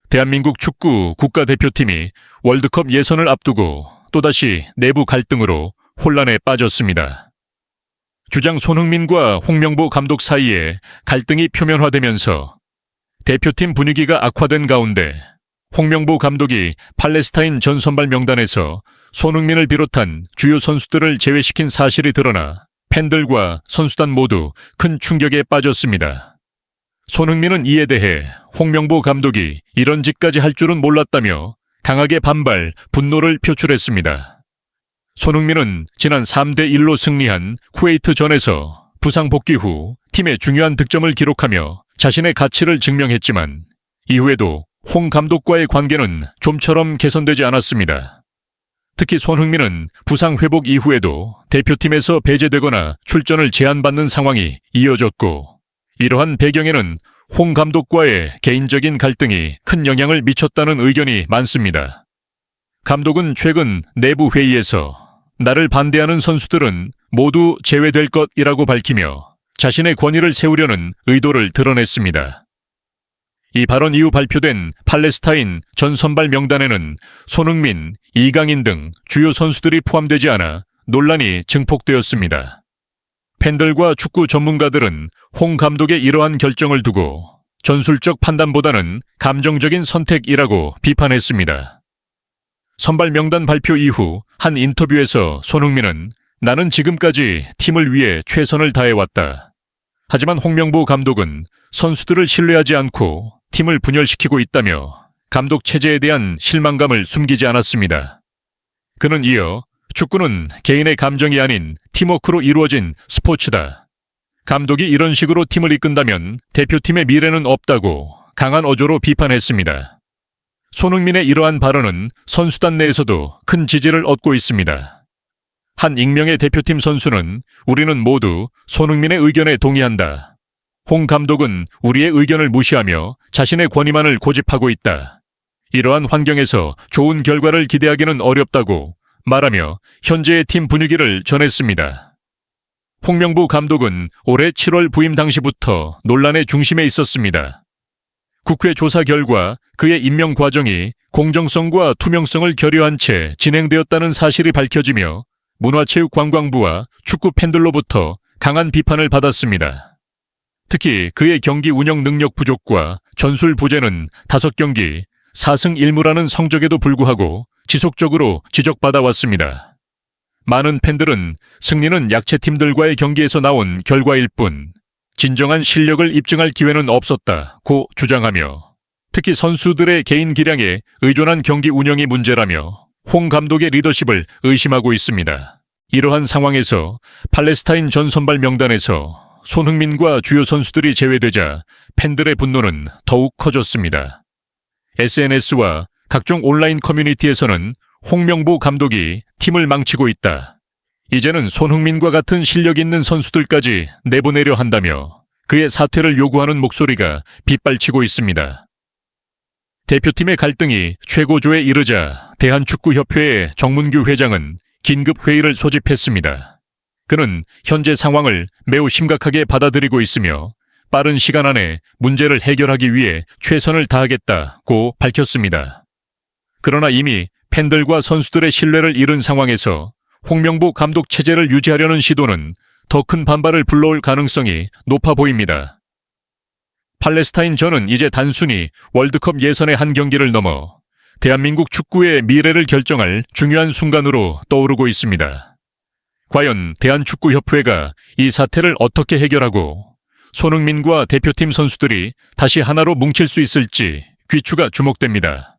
대한민국 축구 국가대표팀이 월드컵 예선을 앞두고 또다시 내부 갈등으로 혼란에 빠졌습니다. 주장 손흥민과 홍명보 감독 사이에 갈등이 표면화되면서 대표팀 분위기가 악화된 가운데 홍명보 감독이 팔레스타인 전 선발 명단에서 손흥민을 비롯한 주요 선수들을 제외시킨 사실이 드러나 팬들과 선수단 모두 큰 충격에 빠졌습니다. 손흥민은 이에 대해 홍명보 감독이 이런 짓까지 할 줄은 몰랐다며 강하게 반발, 분노를 표출했습니다. 손흥민은 지난 3대1로 승리한 쿠웨이트전에서 부상 복귀 후 팀의 중요한 득점을 기록하며 자신의 가치를 증명했지만 이후에도 홍 감독과의 관계는 좀처럼 개선되지 않았습니다. 특히 손흥민은 부상 회복 이후에도 대표팀에서 배제되거나 출전을 제한받는 상황이 이어졌고 이러한 배경에는 홍 감독과의 개인적인 갈등이 큰 영향을 미쳤다는 의견이 많습니다. 감독은 최근 내부 회의에서 나를 반대하는 선수들은 모두 제외될 것이라고 밝히며 자신의 권위를 세우려는 의도를 드러냈습니다. 이 발언 이후 발표된 팔레스타인 전 선발 명단에는 손흥민, 이강인 등 주요 선수들이 포함되지 않아 논란이 증폭되었습니다. 팬들과 축구 전문가들은 홍 감독의 이러한 결정을 두고 전술적 판단보다는 감정적인 선택이라고 비판했습니다. 선발 명단 발표 이후 한 인터뷰에서 손흥민은 나는 지금까지 팀을 위해 최선을 다해왔다. 하지만 홍명보 감독은 선수들을 신뢰하지 않고 팀을 분열시키고 있다며 감독 체제에 대한 실망감을 숨기지 않았습니다. 그는 이어 축구는 개인의 감정이 아닌 팀워크로 이루어진 스포츠다. 감독이 이런 식으로 팀을 이끈다면 대표팀의 미래는 없다고 강한 어조로 비판했습니다. 손흥민의 이러한 발언은 선수단 내에서도 큰 지지를 얻고 있습니다. 한 익명의 대표팀 선수는 우리는 모두 손흥민의 의견에 동의한다. 홍 감독은 우리의 의견을 무시하며 자신의 권위만을 고집하고 있다. 이러한 환경에서 좋은 결과를 기대하기는 어렵다고 말하며 현재의 팀 분위기를 전했습니다. 홍명보 감독은 올해 7월 부임 당시부터 논란의 중심에 있었습니다. 국회 조사 결과 그의 임명 과정이 공정성과 투명성을 결여한 채 진행되었다는 사실이 밝혀지며 문화체육관광부와 축구 팬들로부터 강한 비판을 받았습니다. 특히 그의 경기 운영 능력 부족과 전술 부재는 5경기 4승 1무라는 성적에도 불구하고 지속적으로 지적받아 왔습니다. 많은 팬들은 승리는 약체팀들과의 경기에서 나온 결과일 뿐 진정한 실력을 입증할 기회는 없었다고 주장하며 특히 선수들의 개인 기량에 의존한 경기 운영이 문제라며 홍 감독의 리더십을 의심하고 있습니다. 이러한 상황에서 팔레스타인 전 선발 명단에서 손흥민과 주요 선수들이 제외되자 팬들의 분노는 더욱 커졌습니다. SNS와 각종 온라인 커뮤니티에서는 홍명보 감독이 팀을 망치고 있다. 이제는 손흥민과 같은 실력 있는 선수들까지 내보내려 한다며 그의 사퇴를 요구하는 목소리가 빗발치고 있습니다. 대표팀의 갈등이 최고조에 이르자 대한축구협회의 정문규 회장은 긴급 회의를 소집했습니다. 그는 현재 상황을 매우 심각하게 받아들이고 있으며 빠른 시간 안에 문제를 해결하기 위해 최선을 다하겠다고 밝혔습니다. 그러나 이미 팬들과 선수들의 신뢰를 잃은 상황에서 홍명보 감독 체제를 유지하려는 시도는 더 큰 반발을 불러올 가능성이 높아 보입니다. 팔레스타인전은 이제 단순히 월드컵 예선의 한 경기를 넘어 대한민국 축구의 미래를 결정할 중요한 순간으로 떠오르고 있습니다. 과연 대한축구협회가 이 사태를 어떻게 해결하고 손흥민과 대표팀 선수들이 다시 하나로 뭉칠 수 있을지 귀추가 주목됩니다.